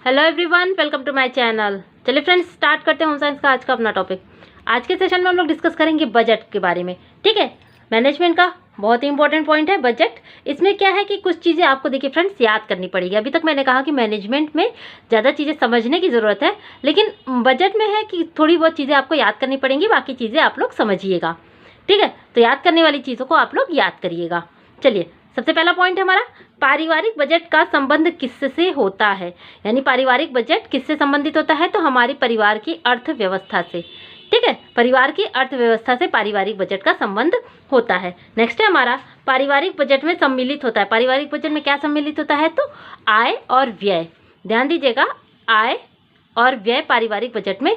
Hello everyone, welcome to my channel. चलिए friends, start करते हैं होम साइंस का आज का अपना टॉपिक। आज के सेशन में हम लोग डिस्कस करेंगे बजट के बारे में। ठीक है, मैनेजमेंट का बहुत ही इंपॉर्टेंट पॉइंट है बजट। इसमें क्या है कि कुछ चीज़ें आपको देखिए फ्रेंड्स याद करनी पड़ेगी। अभी तक मैंने कहा कि मैनेजमेंट में ज़्यादा चीज़ें समझने की ज़रूरत है, लेकिन बजट में है कि थोड़ी बहुत चीज़ें आपको याद करनी पड़ेंगी, बाकी चीज़ें आप लोग समझिएगा। ठीक है, तो याद करने वाली चीज़ों को आप लोग याद करिएगा। चलिए, सबसे पहला पॉइंट है हमारा पारिवारिक बजट का संबंध किससे होता है। यानी पारिवारिक बजट किससे संबंधित होता है, तो हमारे परिवार की अर्थव्यवस्था से। ठीक है, परिवार की अर्थव्यवस्था से पारिवारिक बजट का संबंध होता है। नेक्स्ट है हमारा पारिवारिक बजट में सम्मिलित होता है। पारिवारिक बजट में क्या सम्मिलित होता है, तो आय और व्यय। ध्यान दीजिएगा, आय और व्यय पारिवारिक बजट में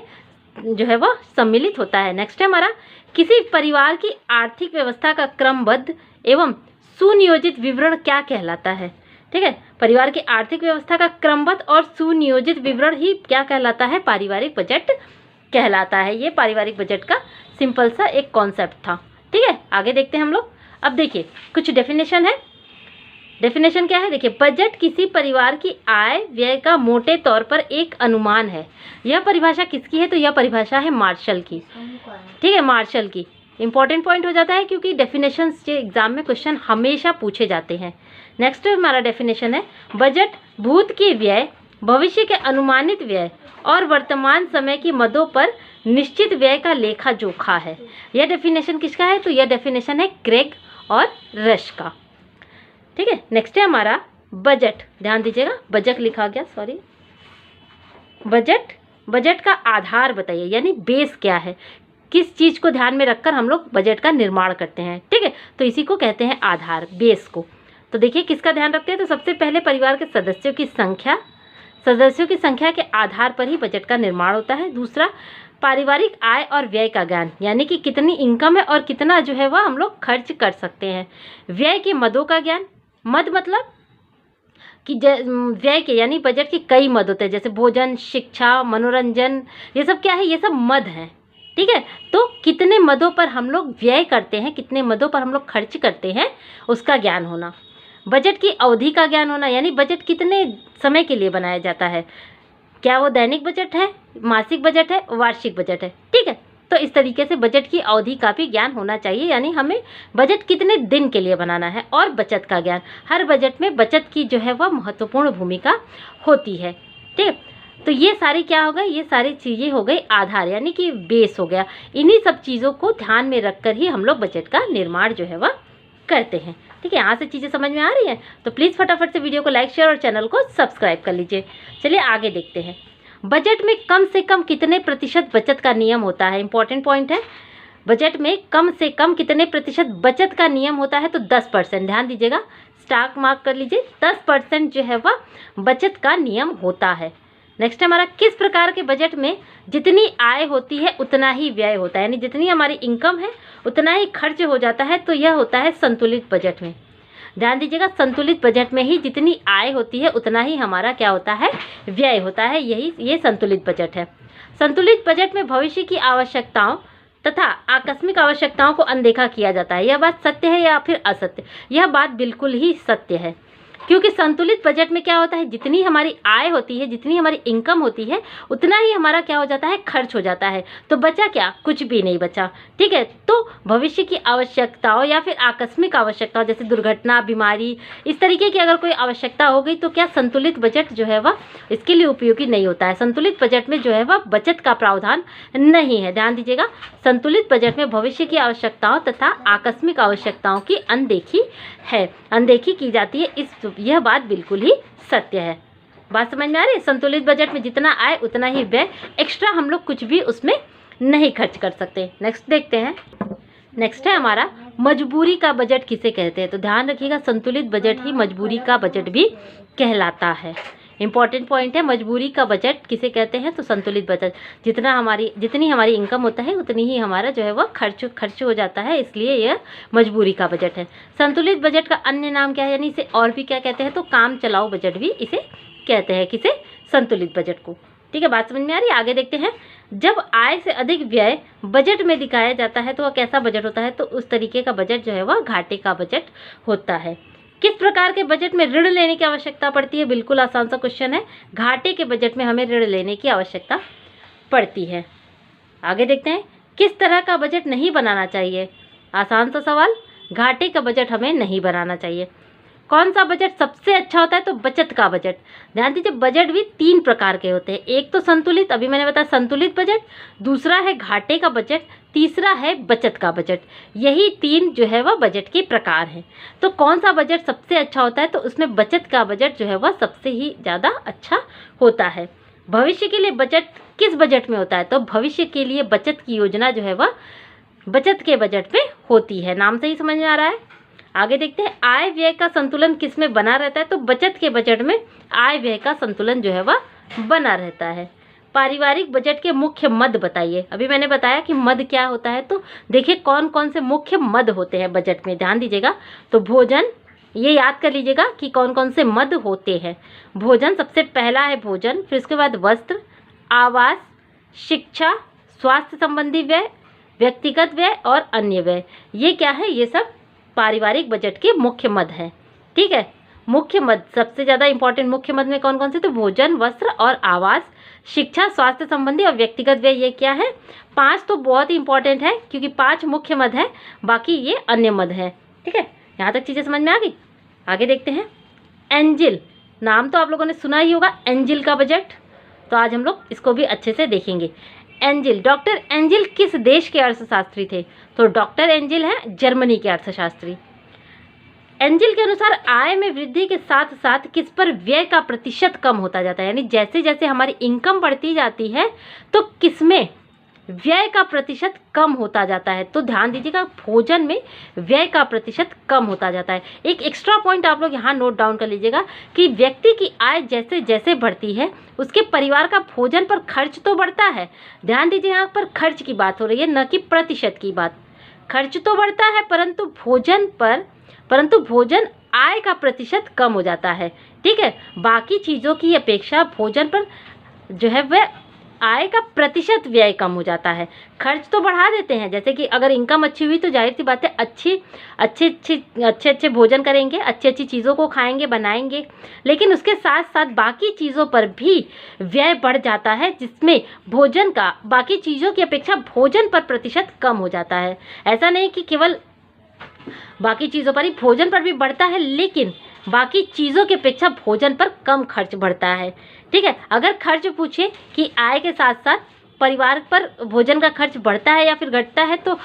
जो है वह सम्मिलित होता है। नेक्स्ट है हमारा किसी परिवार की आर्थिक व्यवस्था का क्रमबद्ध एवं सुनियोजित विवरण क्या कहलाता है। ठीक है, परिवार की आर्थिक व्यवस्था का क्रमबद्ध और सुनियोजित विवरण ही क्या कहलाता है, पारिवारिक बजट कहलाता है। ये पारिवारिक बजट का सिंपल सा एक कॉन्सेप्ट था। ठीक है, आगे देखते हैं हम लोग। अब देखिए कुछ डेफिनेशन है। डेफिनेशन क्या है, देखिए बजट किसी परिवार की आय व्यय का मोटे तौर पर एक अनुमान है। यह परिभाषा किसकी है, तो यह परिभाषा है मार्शल की। ठीक है, मार्शल की। इंपॉर्टेंट पॉइंट हो जाता है क्योंकि डेफिनेशंस के एग्जाम में क्वेश्चन हमेशा पूछे जाते हैं। नेक्स्ट हमारा डेफिनेशन है बजट भूत के व्यय, भविष्य के अनुमानित व्यय और वर्तमान समय की मदों पर निश्चित व्यय का लेखा जोखा है। यह डेफिनेशन किसका है, तो यह डेफिनेशन है क्रेग और रश का। ठीक है, नेक्स्ट है हमारा बजट। ध्यान दीजिएगा, बजट लिखा गया, सॉरी, बजट का आधार बताइए, यानी बेस क्या है, किस चीज़ को ध्यान में रखकर हम लोग बजट का निर्माण करते हैं। ठीक है, तो इसी को कहते हैं आधार, बेस को। तो देखिए किसका ध्यान रखते हैं, तो सबसे पहले परिवार के सदस्यों की संख्या के आधार पर ही बजट का निर्माण होता है। दूसरा, पारिवारिक आय और व्यय का ज्ञान, यानी कि कितनी इनकम है और कितना जो है वह हम लोग खर्च कर सकते हैं। व्यय के मदों का ज्ञान, मद मतलब कि व्यय के, यानी बजट के कई मद होते हैं, जैसे भोजन, शिक्षा, मनोरंजन, ये सब क्या है, ये सब मद हैं। ठीक है, तो कितने मदों पर हम लोग व्यय करते हैं, कितने मदों पर हम लोग खर्च करते हैं, उसका ज्ञान होना। बजट की अवधि का ज्ञान होना, यानी बजट कितने समय के लिए बनाया जाता है, क्या वो दैनिक बजट है, मासिक बजट है, वार्षिक बजट है। ठीक है, तो इस तरीके से बजट की अवधि का भी ज्ञान होना चाहिए, यानी हमें बजट कितने दिन के लिए बनाना है। और बचत का ज्ञान, हर बजट में बचत की जो है वह महत्वपूर्ण भूमिका होती है। ठीक है, तो ये सारी क्या हो गई, ये सारी चीज़ें हो गई आधार, यानी कि बेस हो गया। इन्हीं सब चीज़ों को ध्यान में रखकर ही हम लोग बजट का निर्माण जो है वह करते हैं। ठीक है, यहाँ से चीज़ें समझ में आ रही हैं, तो प्लीज़ फटाफट से वीडियो को लाइक, शेयर और चैनल को सब्सक्राइब कर लीजिए। चलिए आगे देखते हैं। बजट में कम से कम कितने प्रतिशत बचत का नियम होता है। इंपॉर्टेंट पॉइंट है, बजट में कम से कम कितने प्रतिशत बचत का नियम होता है, तो 10%। ध्यान दीजिएगा, स्टार मार्क कर लीजिए, 10% जो है वह बचत का नियम होता है। नेक्स्ट हमारा किस प्रकार के बजट में जितनी आय होती है उतना ही व्यय होता है, यानी जितनी हमारी इनकम है उतना ही खर्च हो जाता है, तो यह होता है संतुलित बजट में। ध्यान दीजिएगा, संतुलित बजट में ही जितनी आय होती है उतना ही हमारा क्या होता है, व्यय होता है। ये संतुलित बजट है। संतुलित बजट में भविष्य की आवश्यकताओं तथा आकस्मिक आवश्यकताओं को अनदेखा किया जाता है। यह बात सत्य है या फिर असत्य, यह बात बिल्कुल ही सत्य है, क्योंकि संतुलित बजट में क्या होता है, जितनी हमारी आय होती है, जितनी हमारी इनकम होती है, उतना ही हमारा क्या हो जाता है, खर्च हो जाता है। तो बचा क्या, कुछ भी नहीं बचा। ठीक है, तो भविष्य की आवश्यकताओं या फिर आकस्मिक आवश्यकताओं, जैसे दुर्घटना, बीमारी, इस तरीके की अगर कोई आवश्यकता हो गई, तो क्या संतुलित बजट जो है वह इसके लिए उपयोगी नहीं होता है। संतुलित बजट में जो है वह बचत का प्रावधान नहीं है। ध्यान दीजिएगा, संतुलित बजट में भविष्य की आवश्यकताओं तथा आकस्मिक आवश्यकताओं की अनदेखी की जाती है। यह बात बिल्कुल ही सत्य है। बात समझ में आ रही है, संतुलित बजट में जितना आए उतना ही व्यय, एक्स्ट्रा हम लोग कुछ भी उसमें नहीं खर्च कर सकते। नेक्स्ट देखते हैं। नेक्स्ट है हमारा मजबूरी का बजट किसे कहते हैं, तो ध्यान रखिएगा, संतुलित बजट ही मजबूरी का बजट भी कहलाता है। इंपॉर्टेंट पॉइंट है, मजबूरी का बजट किसे कहते हैं, तो संतुलित बजट। जितनी हमारी इनकम होता है उतनी ही हमारा जो है वह खर्च हो जाता है, इसलिए यह मजबूरी का बजट है। संतुलित बजट का अन्य नाम क्या है, यानी इसे और भी क्या कहते हैं, तो काम चलाओ बजट भी इसे कहते हैं। किसे, संतुलित बजट को। ठीक है, बात समझ में आ रही है। आगे देखते हैं। जब आय से अधिक व्यय बजट में दिखाया जाता है तो वह कैसा बजट होता है, तो उस तरीके का बजट जो है वह घाटे का बजट होता है। किस प्रकार के बजट में ऋण लेने की आवश्यकता पड़ती है? बिल्कुल आसान सा क्वेश्चन है। घाटे के बजट में हमें ऋण लेने की आवश्यकता पड़ती है। आगे देखते हैं, किस तरह का बजट नहीं बनाना चाहिए? आसान सा सवाल, घाटे का बजट हमें नहीं बनाना चाहिए। कौन सा बजट सबसे अच्छा होता है? तो बचत का बजट। ध्यान दीजिए, बजट भी 3 प्रकार के होते हैं। एक तो संतुलित, अभी मैंने बताया संतुलित बजट, दूसरा है घाटे का बजट, तीसरा है बचत का बजट। यही 3 जो है वह बजट के प्रकार हैं। तो कौन सा बजट सबसे अच्छा होता है? तो उसमें बचत का बजट जो है वह सबसे ही ज़्यादा अच्छा होता है। भविष्य के लिए बजट किस बजट में होता है? तो भविष्य के लिए बचत की योजना जो है वह बचत के बजट में होती है। नाम से ही समझ में आ रहा है। आगे देखते हैं, आय व्यय का संतुलन किस में बना रहता है? तो बचत के बजट में आय व्यय का संतुलन जो है वह बना रहता है। पारिवारिक बजट के मुख्य मद बताइए। अभी मैंने बताया कि मद क्या होता है, तो देखिए कौन कौन से मुख्य मद होते हैं बजट में, ध्यान दीजिएगा। तो भोजन, ये याद कर लीजिएगा कि कौन कौन से मद होते हैं। भोजन सबसे पहला है भोजन, फिर उसके बाद वस्त्र, आवास, शिक्षा, स्वास्थ्य संबंधी व्यय, व्यक्तिगत व्यय और अन्य व्यय। ये क्या है? ये सब पारिवारिक बजट के मुख्य मद हैं। ठीक है, मुख्य मद सबसे ज़्यादा इंपॉर्टेंट मुख्य मद में कौन कौन से? तो भोजन, वस्त्र और आवास, शिक्षा, स्वास्थ्य संबंधी और व्यक्तिगत व्यय। ये क्या है? 5 तो बहुत ही इंपॉर्टेंट है क्योंकि 5 मुख्य मद है, बाकी ये अन्य मद है। ठीक है, यहाँ तक चीज़ें समझ में आ गई। आगे देखते हैं, एंजिल, नाम तो आप लोगों ने सुना ही होगा, एंजिल का बजट। तो आज हम लोग इसको भी अच्छे से देखेंगे। एंजिल, डॉक्टर एंजिल किस देश के अर्थशास्त्री थे? तो डॉक्टर एंजिल हैं जर्मनी के अर्थशास्त्री। एंजिल के अनुसार आय में वृद्धि के साथ साथ किस पर व्यय का प्रतिशत कम होता जाता है? यानी जैसे जैसे हमारी इनकम बढ़ती जाती है तो किसमें व्यय का प्रतिशत कम होता जाता है? तो ध्यान दीजिएगा, भोजन में व्यय का प्रतिशत कम होता जाता है। एक एक्स्ट्रा पॉइंट आप लोग यहाँ नोट डाउन कर लीजिएगा कि व्यक्ति की आय जैसे जैसे बढ़ती है उसके परिवार का भोजन पर खर्च तो बढ़ता है। ध्यान दीजिए, यहाँ पर खर्च की बात हो रही है, न कि प्रतिशत की बात। खर्च तो बढ़ता है परंतु भोजन आय का प्रतिशत कम हो जाता है। ठीक है, बाकी चीज़ों की अपेक्षा भोजन पर जो है वह आय का प्रतिशत व्यय कम हो जाता है। खर्च तो बढ़ा देते हैं, जैसे कि अगर इनकम अच्छी हुई तो जाहिर सी बात है अच्छे भोजन करेंगे, अच्छी चीज़ों को खाएंगे, बनाएंगे, लेकिन उसके साथ साथ बाकी चीज़ों पर भी व्यय बढ़ जाता है, जिसमें भोजन का बाकी चीज़ों की अपेक्षा भोजन पर प्रतिशत कम हो जाता है। ऐसा नहीं कि केवल बाकी चीज़ों पर ही, भोजन पर भी बढ़ता है, लेकिन बाकी चीज़ों की अपेक्षा भोजन पर कम खर्च बढ़ता है। ठीक है, अगर खर्च पूछे कि आय के साथ साथ परिवार पर भोजन का खर्च बढ़ता है या फिर घटता है, तो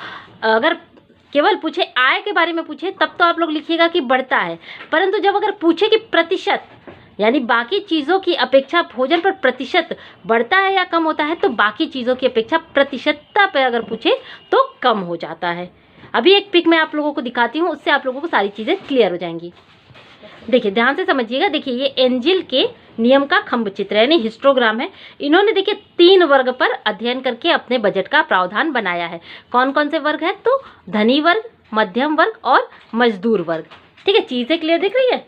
अगर केवल पूछे आय के बारे में पूछे तब तो आप लोग लिखिएगा कि बढ़ता है, परंतु जब अगर पूछे कि प्रतिशत, यानी बाकी चीज़ों की अपेक्षा भोजन पर प्रतिशत बढ़ता है या कम होता है, तो बाकी चीज़ों की अपेक्षा प्रतिशतता पर अगर पूछे तो कम हो जाता है। अभी एक पिक मैं आप लोगों को दिखाती हूँ, उससे आप लोगों को सारी चीज़ें क्लियर हो जाएंगी। देखिए, ध्यान से समझिएगा। देखिए, ये एंजिल के नियम का खंभ चित्र है, यानी हिस्टोग्राम है। इन्होंने देखिए 3 वर्ग पर अध्ययन करके अपने बजट का प्रावधान बनाया है। कौन कौन से वर्ग है? तो धनी वर्ग, मध्यम वर्ग और मजदूर वर्ग। ठीक है, चीज़ें क्लियर दिख रही है?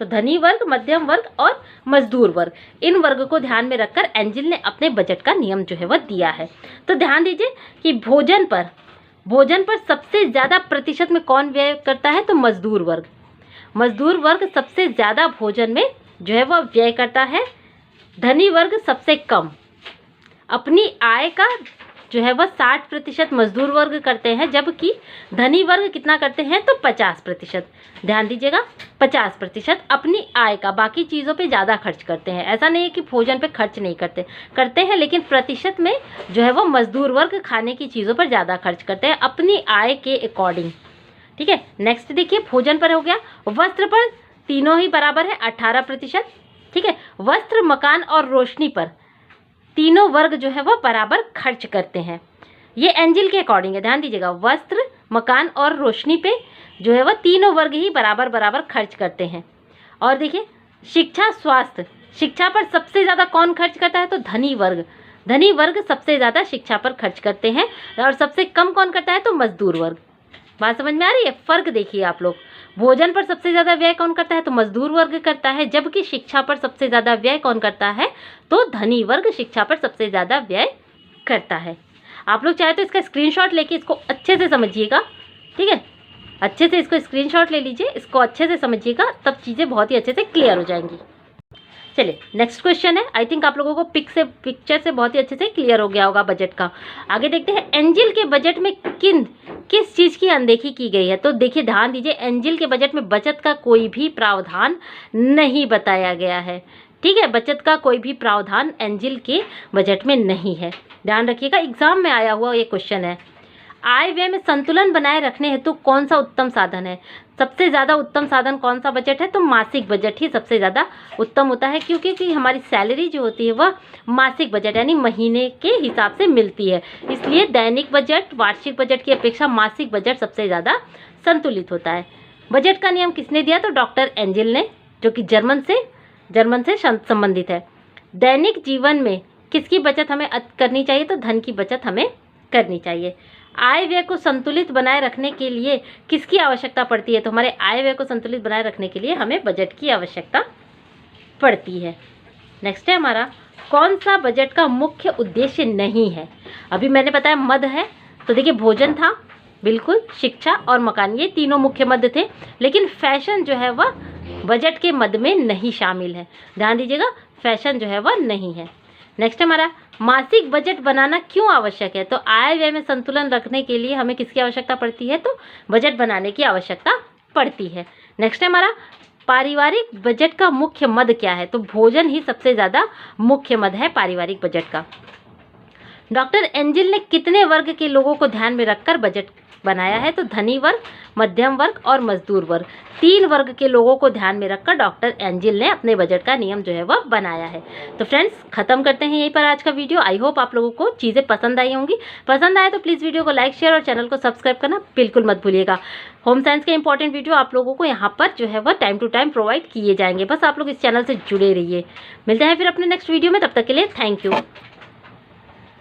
तो धनी वर्ग, मध्यम वर्ग और मजदूर वर्ग, इन वर्ग को ध्यान में रखकर एंजिल ने अपने बजट का नियम जो है वह दिया है। तो ध्यान दीजिए कि भोजन पर सबसे ज़्यादा प्रतिशत में कौन व्यय करता है? तो मजदूर वर्ग। मजदूर वर्ग सबसे ज़्यादा भोजन में जो है वह व्यय करता है। धनी वर्ग सबसे कम। अपनी आय का जो है वह 60% मजदूर वर्ग करते हैं, जबकि धनी वर्ग कितना करते हैं? तो 50%। ध्यान दीजिएगा, 50% अपनी आय का, बाकी चीज़ों पे ज़्यादा खर्च करते हैं। ऐसा नहीं है कि भोजन पे खर्च नहीं करते हैं, लेकिन प्रतिशत में जो है वो मजदूर वर्ग खाने की चीज़ों पर ज़्यादा खर्च करते हैं अपनी आय के अकॉर्डिंग। ठीक है, नेक्स्ट देखिए, भोजन पर हो गया। वस्त्र पर तीनों ही बराबर है, 18%। ठीक है, वस्त्र, मकान और रोशनी पर तीनों वर्ग जो है वह बराबर खर्च करते हैं। ये एंजिल के अकॉर्डिंग है, ध्यान दीजिएगा। वस्त्र, मकान और रोशनी पे जो है वह तीनों वर्ग ही बराबर खर्च करते हैं। और देखिए, शिक्षा, स्वास्थ्य, शिक्षा पर सबसे ज़्यादा कौन खर्च करता है? तो धनी वर्ग सबसे ज़्यादा शिक्षा पर खर्च करते हैं, और सबसे कम कौन करता है? तो मजदूर वर्ग। बात समझ में आ रही है? फर्क देखिए आप लोग। भोजन पर सबसे ज़्यादा व्यय कौन करता है? तो मजदूर वर्ग करता है, जबकि शिक्षा पर सबसे ज़्यादा व्यय कौन करता है? तो धनी वर्ग शिक्षा पर सबसे ज़्यादा व्यय करता है। आप लोग चाहे तो इसका स्क्रीनशॉट लेके इसको अच्छे से समझिएगा। ठीक है, अच्छे से इसको स्क्रीनशॉट ले लीजिए, इसको अच्छे से समझिएगा, तब चीज़ें बहुत ही अच्छे से क्लियर हो जाएंगी। चलिए नेक्स्ट क्वेश्चन है। आई थिंक आप लोगों को पिक्चर से बहुत ही अच्छे से क्लियर हो गया होगा बजट का। आगे देखते हैं, एंजिल के बजट में किस चीज़ की अनदेखी की गई है। तो देखिए ध्यान दीजिए, एंजिल के बजट में बचत का कोई भी प्रावधान नहीं बताया गया है। ठीक है, बचत का कोई भी प्रावधान एंजिल के बजट में नहीं है, ध्यान रखिएगा, एग्जाम में आया हुआ ये क्वेश्चन है। आय व्यय में संतुलन बनाए रखने हेतु कौन सा उत्तम साधन है। सबसे ज़्यादा उत्तम साधन कौन सा बजट है, तो मासिक बजट ही सबसे ज़्यादा उत्तम होता है, क्योंकि हमारी सैलरी जो होती है वह मासिक बजट यानी महीने के हिसाब से मिलती है। इसलिए दैनिक बजट वार्षिक बजट की अपेक्षा मासिक बजट सबसे ज़्यादा संतुलित होता है। बजट का नियम किसने दिया, तो डॉक्टर एंजिल ने, जो कि जर्मन से संबंधित है। दैनिक जीवन में किसकी बचत हमें करनी चाहिए, तो धन की बचत हमें करनी चाहिए। आय व्यय को संतुलित बनाए रखने के लिए किसकी आवश्यकता पड़ती है, तो हमारे आय व्यय को संतुलित बनाए रखने के लिए हमें बजट की आवश्यकता पड़ती है। नेक्स्ट है हमारा, कौन सा बजट का मुख्य उद्देश्य नहीं है। अभी मैंने बताया मद है, तो देखिए भोजन था, बिल्कुल, शिक्षा और मकान, ये तीनों मुख्य मद थे, लेकिन फैशन जो है वह बजट के मद में नहीं शामिल है, ध्यान दीजिएगा, फैशन जो है वह नहीं है। नेक्स्ट हमारा, मासिक बजट बनाना क्यों आवश्यक है, तो आय व्यय में संतुलन रखने के लिए हमें किसकी आवश्यकता पड़ती है, तो बजट बनाने की आवश्यकता पड़ती है। नेक्स्ट है हमारा, पारिवारिक बजट का मुख्य मद क्या है, तो भोजन ही सबसे ज़्यादा मुख्य मद है पारिवारिक बजट का। डॉक्टर एंजिल ने कितने वर्ग के लोगों को ध्यान में रखकर बजट बनाया है, तो धनी वर्ग, मध्यम वर्ग और मजदूर वर्ग, 3 वर्ग के लोगों को ध्यान में रखकर डॉक्टर एंजिल ने अपने बजट का नियम जो है वह बनाया है। तो फ्रेंड्स खत्म करते हैं यहीं पर आज का वीडियो। आई होप आप लोगों को चीज़ें पसंद आई होंगी। पसंद आए तो प्लीज़ वीडियो को लाइक शेयर और चैनल को सब्सक्राइब करना बिल्कुल मत भूलिएगा। होम साइंस के इंपॉर्टेंट वीडियो आप लोगों को यहाँ पर जो है वह टाइम टू टाइम प्रोवाइड किए जाएंगे, बस आप लोग इस चैनल से जुड़े रहिए। मिलते हैं फिर अपने नेक्स्ट वीडियो में, तब तक के लिए थैंक यू।